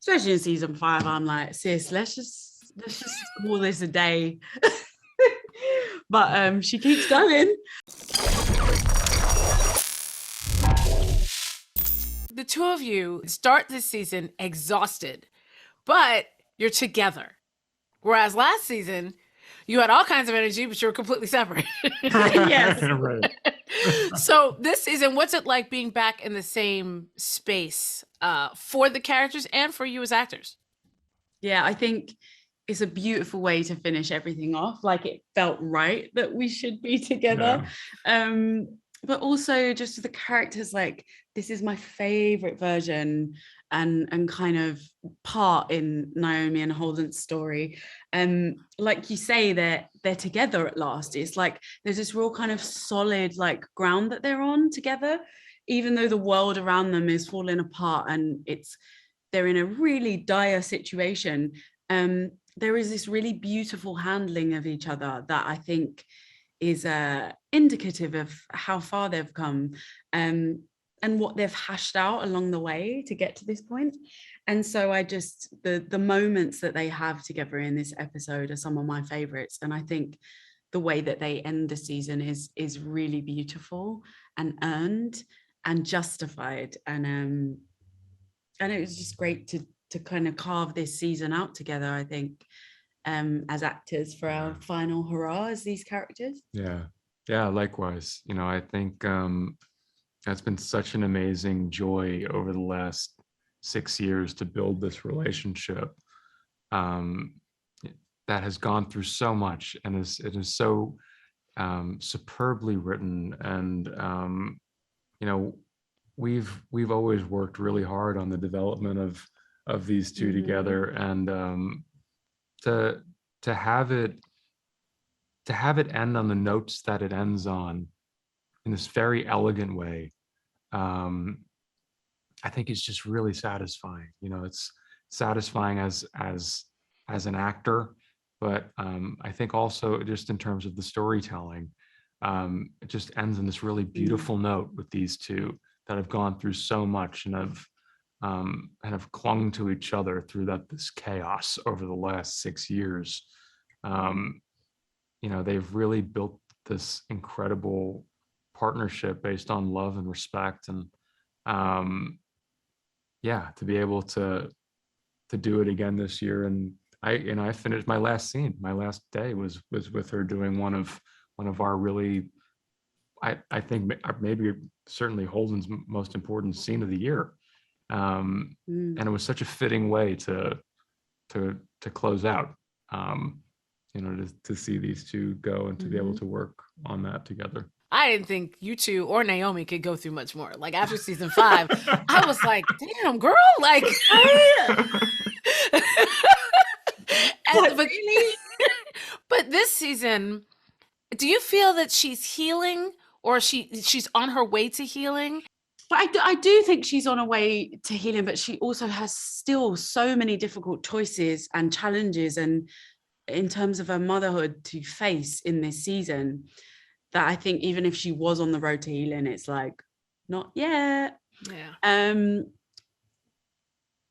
especially in season 5, I'm like, sis, let's just call this a day. But she keeps going. The two of you start this season exhausted, but you're together. Whereas last season, you had all kinds of energy, but you were completely separate. Yes. Right. So this season, what's it like being back in the same space for the characters and for you as actors? Yeah, I think it's a beautiful way to finish everything off. Like, it felt right that we should be together. Yeah. But also just the characters, like, this is my favorite version and kind of part in Naomi and Holden's story. Like you say, they're together at last. It's like there's this real kind of solid like ground that they're on together, even though the world around them is falling apart and they're in a really dire situation. There is this really beautiful handling of each other that I think is indicative of how far they've come, and what they've hashed out along the way to get to this point. And so I just, the moments that they have together in this episode are some of my favorites. And I think the way that they end the season is really beautiful and earned and justified. And it was just great to kind of carve this season out together, I think, as actors for our final hurrah as these characters. Yeah, likewise. I think that's been such an amazing joy over the last 6 years to build this relationship that has gone through so much, and it is so superbly written. And we've always worked really hard on the development of these two together, and to have it end on the notes that it ends on in this very elegant way, I think it's just really satisfying. It's satisfying as an actor, but I think also just in terms of the storytelling, it just ends on this really beautiful note with these two that have gone through so much and have clung to each other through this chaos over the last 6 years. They've really built this incredible partnership based on love and respect, and to be able to do it again this year. And I finished my last scene. My last day was with her doing one of our really, I think maybe certainly Holden's most important scene of the year. And it was such a fitting way to close out, to see these two go and to be able to work on that together. I didn't think you two or Naomi could go through much more. Like, after season 5, I was like, damn, girl, like, but this season, do you feel that she's healing, or she's on her way to healing? But I do think she's on her way to healing, but she also has still so many difficult choices and challenges, and in terms of her motherhood to face in this season, that I think even if she was on the road to healing, it's like, not yet. Yeah.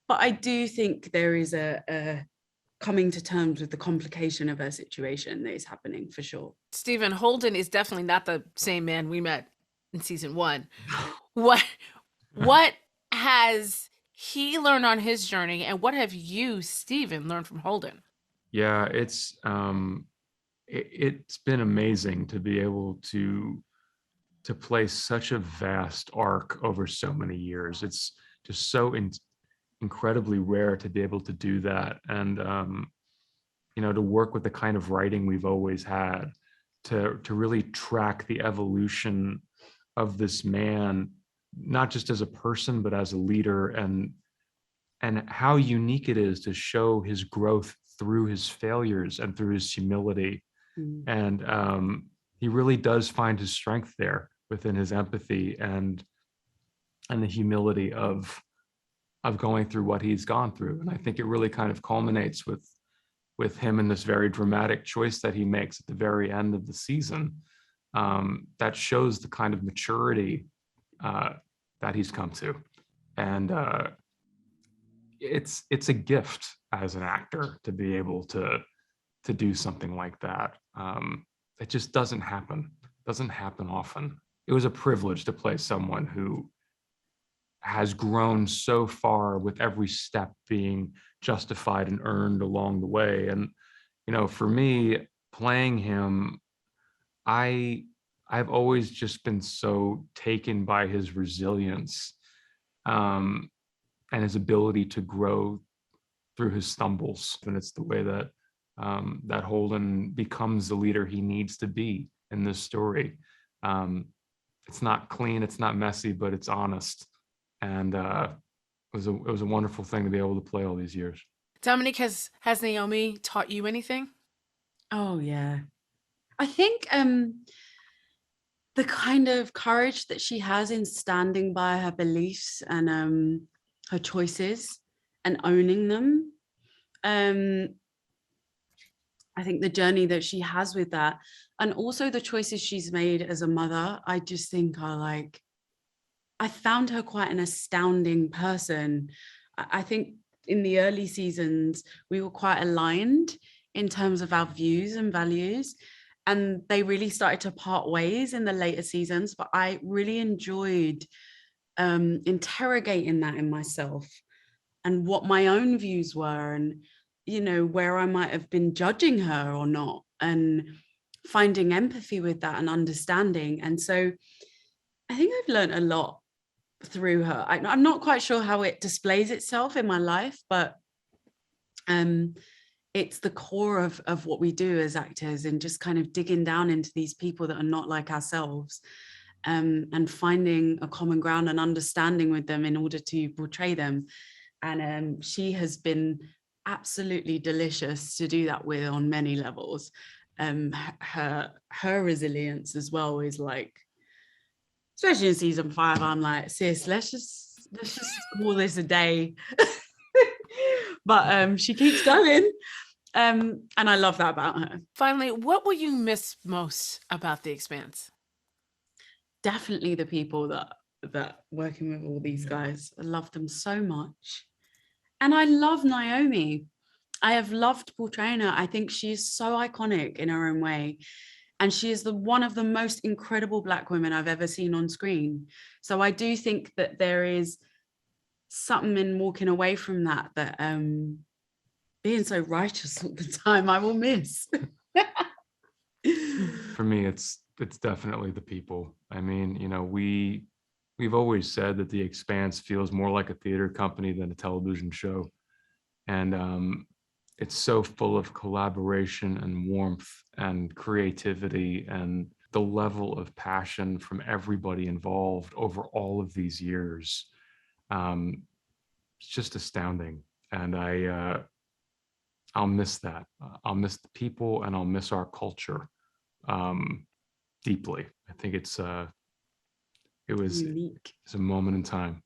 But I do think there is a coming to terms with the complication of her situation that is happening, for sure. Steven, Holden is definitely not the same man we met in season 1. What has he learned on his journey, and what have you, Steven, learned from Holden? Yeah, it's been amazing to be able to play such a vast arc over so many years. It's just so incredibly rare to be able to do that, and to work with the kind of writing we've always had, to really track the evolution of this man, not just as a person but as a leader, and how unique it is to show his growth through his failures and through his humility. And he really does find his strength there within his empathy and the humility of going through what he's gone through. And I think it really kind of culminates with him in this very dramatic choice that he makes at the very end of the season, that shows the kind of maturity that he's come to. And it's a gift as an actor to be able to do something like that. It just doesn't happen often. It was a privilege to play someone who has grown so far, with every step being justified and earned along the way. And for me, playing him, I've always just been so taken by his resilience, and his ability to grow through his stumbles. And it's the way that that Holden becomes the leader he needs to be in this story. It's not clean, it's not messy, but it's honest. And it was a wonderful thing to be able to play all these years. Dominique, has Naomi taught you anything? Oh yeah, I think the kind of courage that she has in standing by her beliefs and her choices and owning them. I think the journey that she has with that, and also the choices she's made as a mother, I just think are like, I found her quite an astounding person. I think in the early seasons, we were quite aligned in terms of our views and values, and they really started to part ways in the later seasons, but I really enjoyed interrogating that in myself and what my own views were, and where I might have been judging her or not, and finding empathy with that and understanding. And so I think I've learned a lot through her. I'm not quite sure how it displays itself in my life, but it's the core of what we do as actors, and just kind of digging down into these people that are not like ourselves, and finding a common ground and understanding with them in order to portray them. And she has been absolutely delicious to do that with on many levels. Her resilience as well is like, especially in season 5, I'm like, sis, let's just call this a day. But she keeps going. And I love that about her. Finally, what will you miss most about The Expanse? Definitely the people that working with all these guys. I love them so much. And I love Naomi. I have loved portraying her. I think she is so iconic in her own way. And she is one of the most incredible Black women I've ever seen on screen. So I do think that there is something in walking away from that being so righteous all the time, I will miss. For me, it's definitely the people. I mean, we've always said that The Expanse feels more like a theater company than a television show. And it's so full of collaboration and warmth and creativity, and the level of passion from everybody involved over all of these years. It's just astounding. And I'll miss that. I'll miss the people, and I'll miss our culture deeply. I think it was Unique. it's a moment in time.